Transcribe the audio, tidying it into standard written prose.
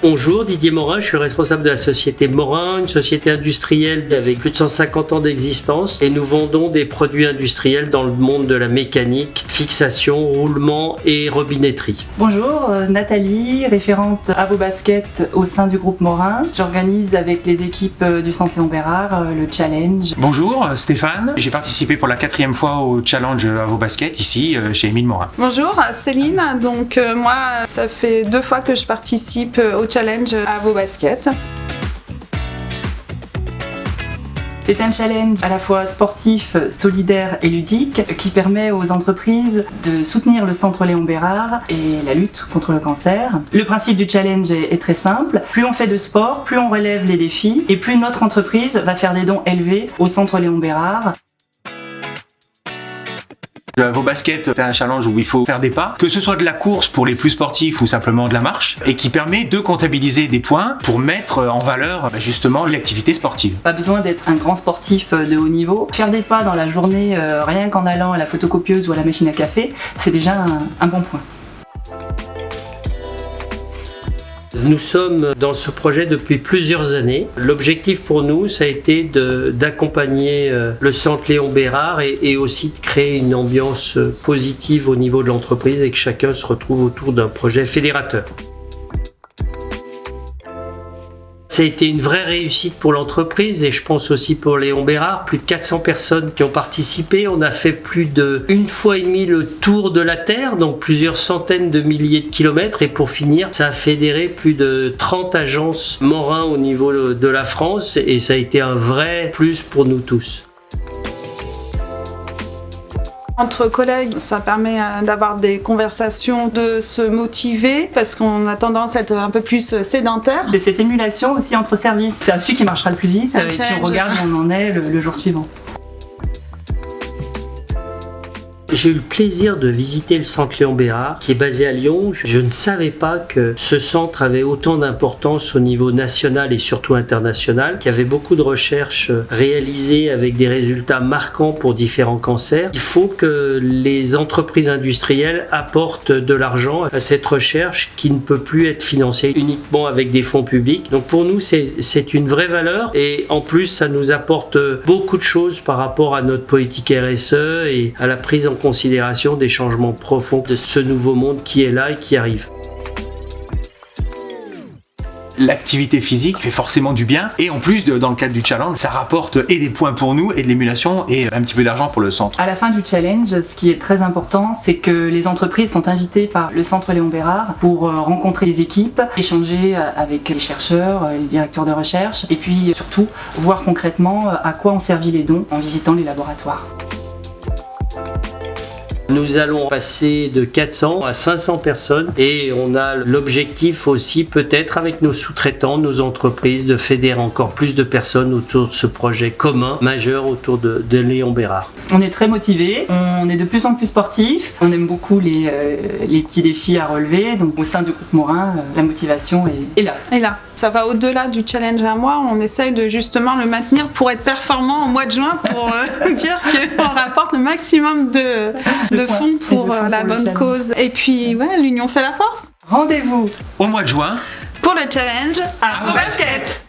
Bonjour, Didier Morin, je suis le responsable de la société Morin, une société industrielle avec plus de 150 ans d'existence et nous vendons des produits industriels dans le monde de la mécanique, fixation, roulement et robinetterie. Bonjour, Nathalie, référente à vos baskets au sein du groupe Morin. J'organise avec les équipes du Centre Léon Bérard le challenge. Bonjour, Stéphane, j'ai participé pour la 4e fois au challenge à vos baskets ici chez Émile Morin. Bonjour, Céline, moi ça fait 2 fois que je participe au challenge à vos baskets. C'est un challenge à la fois sportif, solidaire et ludique qui permet aux entreprises de soutenir le Centre Léon Bérard et la lutte contre le cancer. Le principe du challenge est très simple. Plus on fait de sport, plus on relève les défis et plus notre entreprise va faire des dons élevés au Centre Léon Bérard. Vos baskets, c'est un challenge où il faut faire des pas, que ce soit de la course pour les plus sportifs ou simplement de la marche, et qui permet de comptabiliser des points pour mettre en valeur justement l'activité sportive. Pas besoin d'être un grand sportif de haut niveau. Faire des pas dans la journée, rien qu'en allant à la photocopieuse ou à la machine à café, c'est déjà un bon point. Nous sommes dans ce projet depuis plusieurs années. L'objectif pour nous, ça a été d'accompagner le Centre Léon Bérard et aussi de créer une ambiance positive au niveau de l'entreprise et que chacun se retrouve autour d'un projet fédérateur. Ça a été une vraie réussite pour l'entreprise et je pense aussi pour Léon Bérard. Plus de 400 personnes qui ont participé. On a fait plus de 1,5 fois le tour de la Terre, donc plusieurs centaines de milliers de kilomètres. Et pour finir, ça a fédéré plus de 30 agences Morin au niveau de la France et ça a été un vrai plus pour nous tous. Entre collègues, ça permet d'avoir des conversations, de se motiver parce qu'on a tendance à être un peu plus sédentaire. Et cette émulation aussi entre services, c'est celui qui marchera le plus vite et puis on regarde où on en est le jour suivant. J'ai eu le plaisir de visiter le Centre Léon Bérard qui est basé à Lyon. Je ne savais pas que ce centre avait autant d'importance au niveau national et surtout international, qu'il y avait beaucoup de recherches réalisées avec des résultats marquants pour différents cancers. Il faut que les entreprises industrielles apportent de l'argent à cette recherche qui ne peut plus être financée uniquement avec des fonds publics. Donc pour nous, c'est une vraie valeur et en plus, ça nous apporte beaucoup de choses par rapport à notre politique RSE et à la prise en considération des changements profonds de ce nouveau monde qui est là et qui arrive. L'activité physique fait forcément du bien et en plus dans le cadre du challenge ça rapporte et des points pour nous et de l'émulation et un petit peu d'argent pour le centre. À la fin du challenge, ce qui est très important, c'est que les entreprises sont invitées par le Centre Léon Bérard pour rencontrer les équipes, échanger avec les chercheurs, les directeurs de recherche et puis surtout voir concrètement à quoi ont servi les dons en visitant les laboratoires. Nous allons passer de 400 à 500 personnes et on a l'objectif aussi peut-être avec nos sous-traitants, nos entreprises, de fédérer encore plus de personnes autour de ce projet commun majeur autour de Léon Bérard. On est très motivés, on est de plus en plus sportifs, on aime beaucoup les petits défis à relever, donc au sein du groupe Morin, la motivation est là. Et là, ça va au-delà du challenge à moi, on essaye de justement le maintenir pour être performant au mois de juin pour dire qu'on rapporte le maximum de fonds pour la bonne cause. Et puis, l'union fait la force. Rendez-vous au mois de juin pour le challenge à vos baskets.